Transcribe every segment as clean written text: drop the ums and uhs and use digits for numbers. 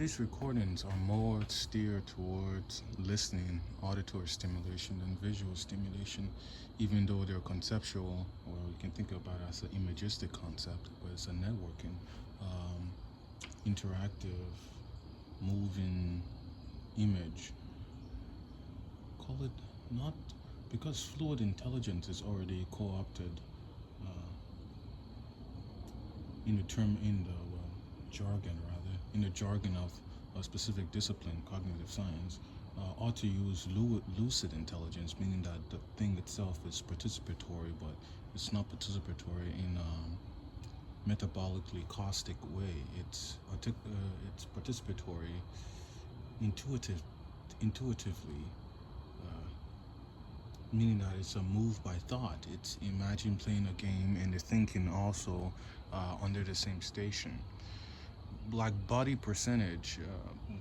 Today's recordings are more steered towards listening, auditory stimulation, than visual stimulation, even though they're conceptual, or you can think about it as an imagistic concept, but it's a networking, interactive, moving image. Call it not because fluid intelligence is already co-opted in the term in the jargon rather in the jargon of a specific discipline, cognitive science. Ought to use lucid intelligence, meaning that the thing itself is participatory, but it's not participatory in metabolically caustic way. It's participatory, intuitively, meaning that it's a move by thought. It's imagine playing a game and the thinking also under the same station. Like body percentage,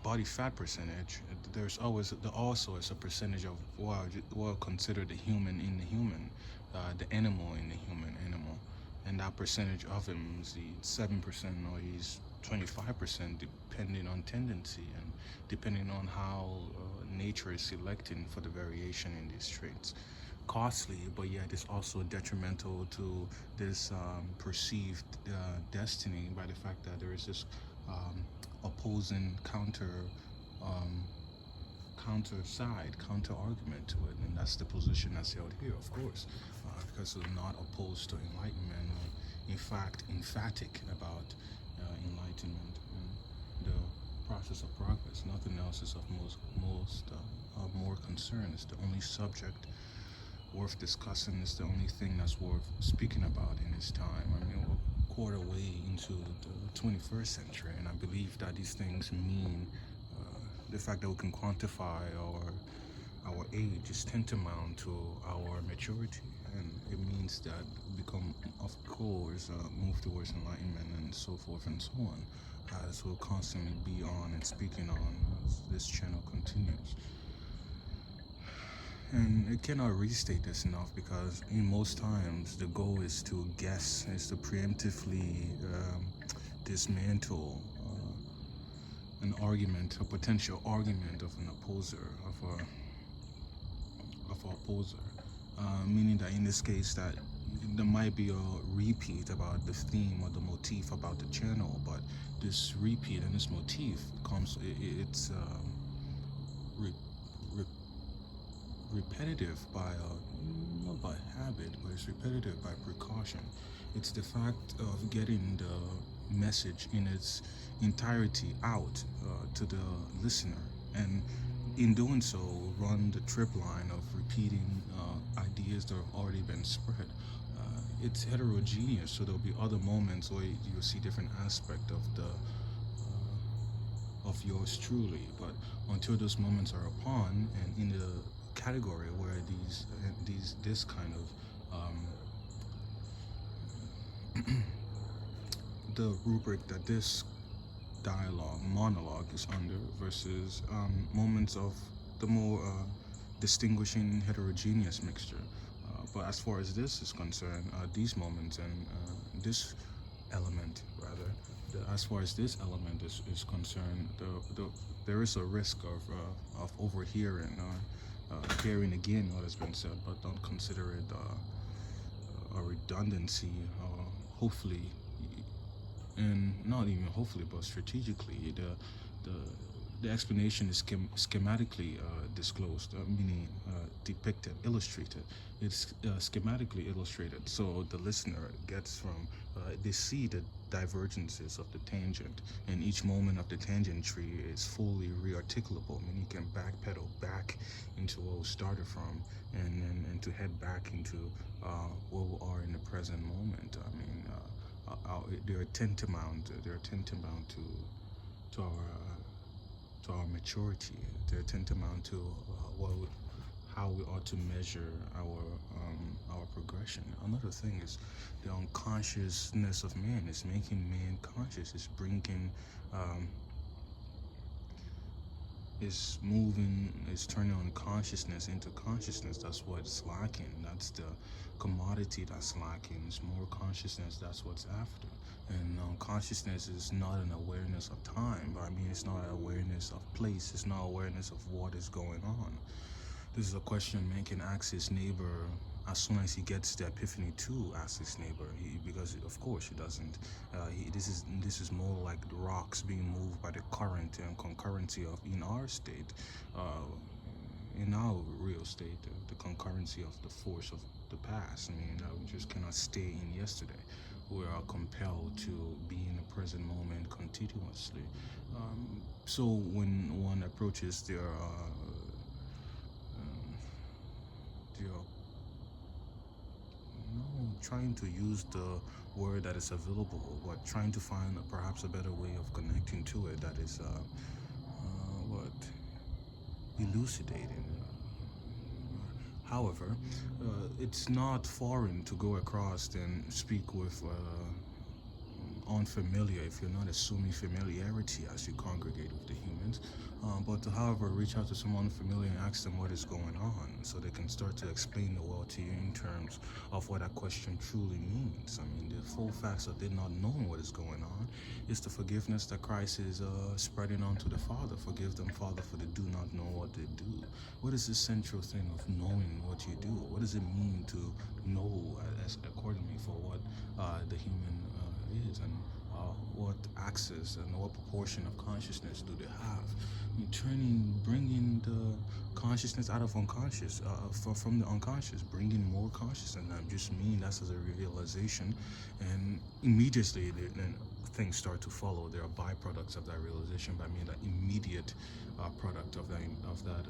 body fat percentage, there's always also is a percentage of what considered the human in the human, the animal in the human animal, and that percentage of him is 7% or he's 25%, depending on tendency and depending on how nature is selecting for the variation in these traits. Costly, but yet it's also detrimental to this perceived destiny by the fact that there is this opposing counter argument to it, and that's the position that's held here, of course, because we're not opposed to enlightenment, in fact emphatic about enlightenment and the process of progress. Nothing else is of more concern. It's the only subject worth discussing. It's the only thing that's worth speaking about in this time. I mean, we're a quarter way into the 21st century, and I believe that these things mean the fact that we can quantify our age is tantamount to our maturity, and it means that we become, of course, move towards enlightenment and so forth and so on, as we'll constantly be on and speaking on as this channel continues. And it cannot restate this enough, because in most times the goal is to guess, is to preemptively dismantle an argument, a potential argument of an opposer, of an opposer, meaning that in this case that there might be a repeat about the theme or the motif about the channel, but this repeat and this motif comes, it's repetitive by not by habit, but it's repetitive by precaution. It's the fact of getting the message in its entirety out to the listener, and in doing so run the trip line of repeating ideas that have already been spread. It's heterogeneous, so there'll be other moments where you'll see different aspect of the of yours truly, but until those moments are upon, and in the category where this kind of the rubric that this monologue is under, versus moments of the more distinguishing heterogeneous mixture. But as far as this is concerned, these moments and this element rather, as far as this element is concerned, there is a risk of overhearing or hearing again what has been said, but don't consider it a redundancy. Hopefully, and not even hopefully, but strategically, the explanation is schematically disclosed, meaning depicted, illustrated. It's schematically illustrated, so the listener gets from, they see the divergences of the tangent, and each moment of the tangent tree is fully rearticulable, meaning you can backpedal back into where we started from, and to head back into where we are in the present moment. I mean, they're tantamount to our maturity. They're tantamount to how we ought to measure our progression. Another thing is the unconsciousness of man is making man conscious. Is bringing is moving, is turning on consciousness into consciousness. That's what's lacking. That's the commodity that's lacking. It's more consciousness. That's what's after. And consciousness is not an awareness of time, but I mean, it's not awareness of place. It's not awareness of what is going on. This is a question man can ask his neighbor as soon as he gets the epiphany to ask his neighbor, because of course he doesn't. This is more like the rocks being moved by the current and concurrency of in our state, uh, in our real state, the concurrency of the force of the past. I mean, we just cannot stay in yesterday. We are compelled to be in the present moment continuously. So when one approaches their no, trying to use the word that is available, but trying to find perhaps a better way of connecting to it that is what elucidating. However, it's not foreign to go across and speak with unfamiliar if you're not assuming familiarity as you congregate with the humans. But to, however, reach out to someone familiar and ask them what is going on so they can start to explain the world to you in terms of what that question truly means. I mean, the full facts of they not knowing what is going on is the forgiveness that Christ is spreading on to the Father. Forgive them, Father, for they do not know what they do. What is the central thing of knowing what you do? What does it mean to know as accordingly for what the human is, and what access and what proportion of consciousness do they have? Bringing the consciousness out of unconscious, from the unconscious, bringing more consciousness. And just mean that's as a realization, and immediately then things start to follow. There are byproducts of that realization, but I mean that immediate product of that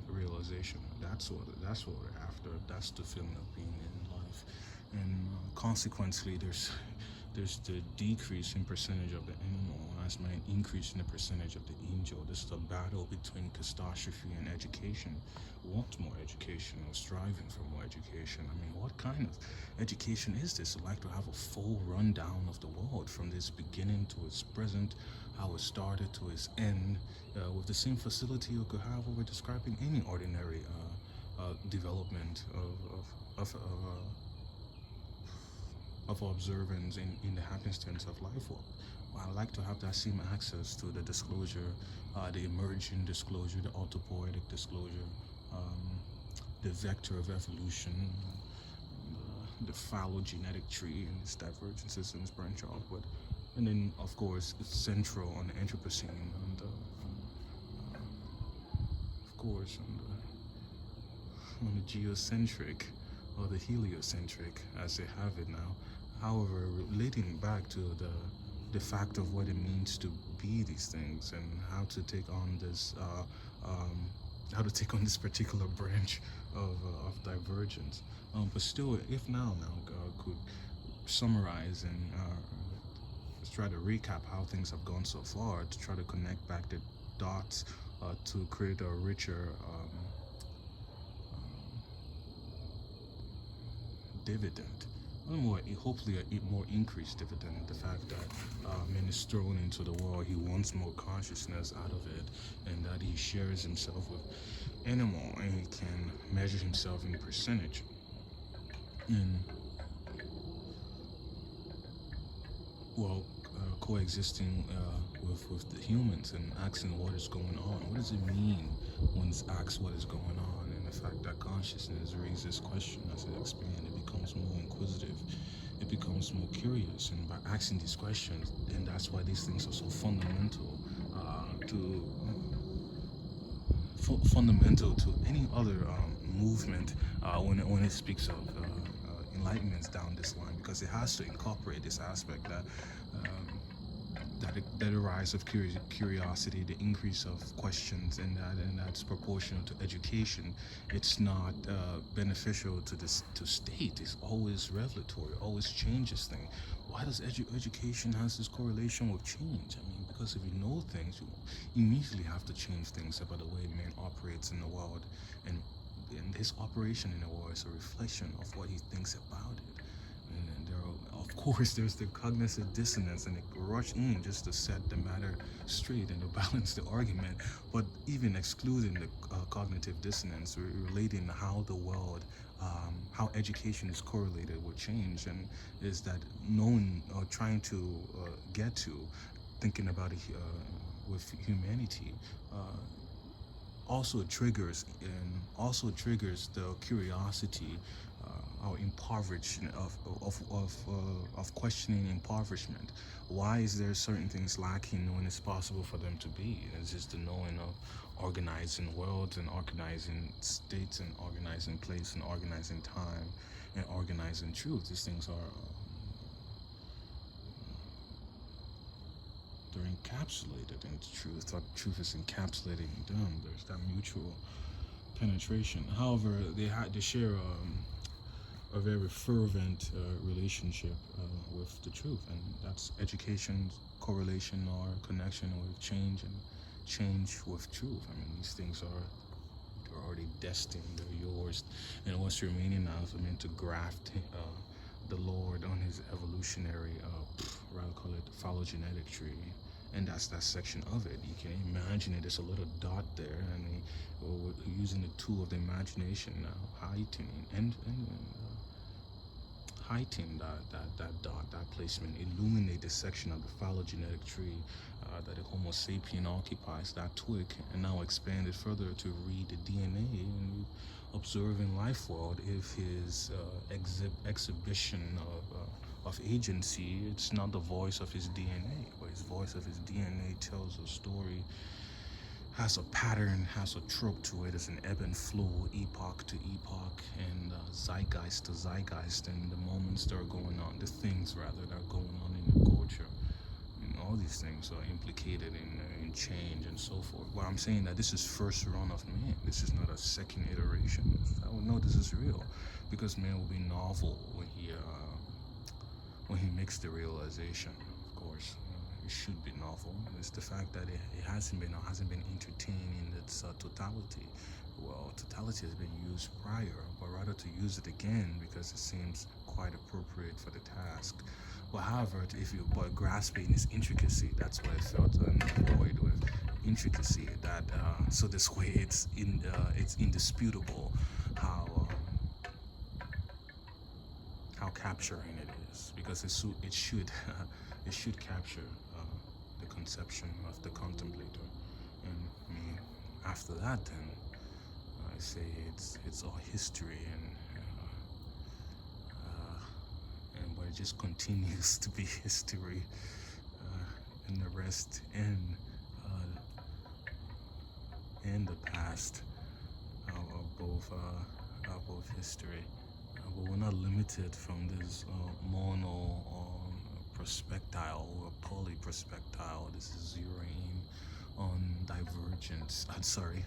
realization. That's what we're after. That's the feeling of being in life, and consequently, there's the decrease in percentage of the animal as my increase in the percentage of the angel. This is a battle between catastrophe and education. Want more education or striving for more education? I mean, what kind of education is this? I'd like to have a full rundown of the world from its beginning to its present, how it started to its end, with the same facility you could have over describing any ordinary development of observance in the happenstance of life. Well, I like to have that same access to the disclosure, the emerging disclosure, the autopoietic disclosure, the vector of evolution, the phylogenetic tree and its divergences and its branch off. And then, of course, it's central on the Anthropocene, and of course, on the geocentric or the heliocentric, as they have it now. However, relating back to the fact of what it means to be these things and how to take on this particular branch of divergence. But still, if now could summarize and let's try to recap how things have gone so far, to try to connect back the dots to create a richer dividend, hopefully a more increased dividend. The fact that man is thrown into the world, he wants more consciousness out of it, and that he shares himself with animal, and he can measure himself in percentage. And well, coexisting with the humans and asking what is going on. What does it mean when it's asked what is going on? And the fact that consciousness raises question as it expands, it becomes more inquisitive, it becomes more curious. And by asking these questions, and that's why these things are so fundamental to any other movement when it speaks of enlightenments down this line, because it has to incorporate this aspect that a rise of curiosity, the increase of questions, and that's proportional to education. It's not beneficial to state. It's always revelatory, always changes things. Why does education has this correlation with change? I mean, because if you know things, you immediately have to change things about the way man operates in the world, and his operation in the world is a reflection of what he thinks about it. And there are of course, there's the cognitive dissonance, and it rush in just to set the matter straight and to balance the argument. But even excluding the cognitive dissonance, relating how the world, how education is correlated with change, and is that knowing or trying to get to thinking about it with humanity. Also triggers the curiosity, or impoverishment of questioning impoverishment. Why is there certain things lacking when it's possible for them to be? It's just the knowing of organizing worlds and organizing states and organizing place and organizing time and organizing truth. These things are they're encapsulated in truth. Or truth is encapsulated in them. There's that mutual penetration. However, they share a very fervent relationship with the truth, and that's education's correlation or connection with change, and change with truth. I mean, these things they're already destined, they're yours, and what's remaining now is to graft the Lord on his evolutionary, rather call it phylogenetic tree. And that's that section of it. You can imagine it. There's a little dot there, and we're using the tool of the imagination now, heightening and heighten that dot, that placement, illuminate the section of the phylogenetic tree that the Homo sapien occupies, that twig, and now expand it further to read the DNA and observe in life world if his exhibition of agency, it's not the voice of his DNA, but his voice of his DNA tells a story, has a pattern, has a trope to it, as an ebb and flow, epoch to epoch, and zeitgeist to zeitgeist, and the moments that are going on, the things rather that are going on in the culture. And all these things are implicated in change and so forth. But I'm saying that this is first run of man. This is not a second iteration. I would know this is real, because man will be novel when he makes the realization. Of course, it should be novel. It's the fact that it hasn't been entertained in its totality. Well, totality has been used prior, but rather to use it again because it seems quite appropriate for the task. But however, if you grasping its intricacy, that's what I felt annoyed with intricacy. That so this way it's indisputable how capturing it is, because it should it should capture the conception of the contemplator. And I mean, after that, then I say it's all history, but it just continues to be history, and the rest in the past of both history. But we're not limited from this mono perspectile or polyperspectile. This is zeroing on divergence. Sorry.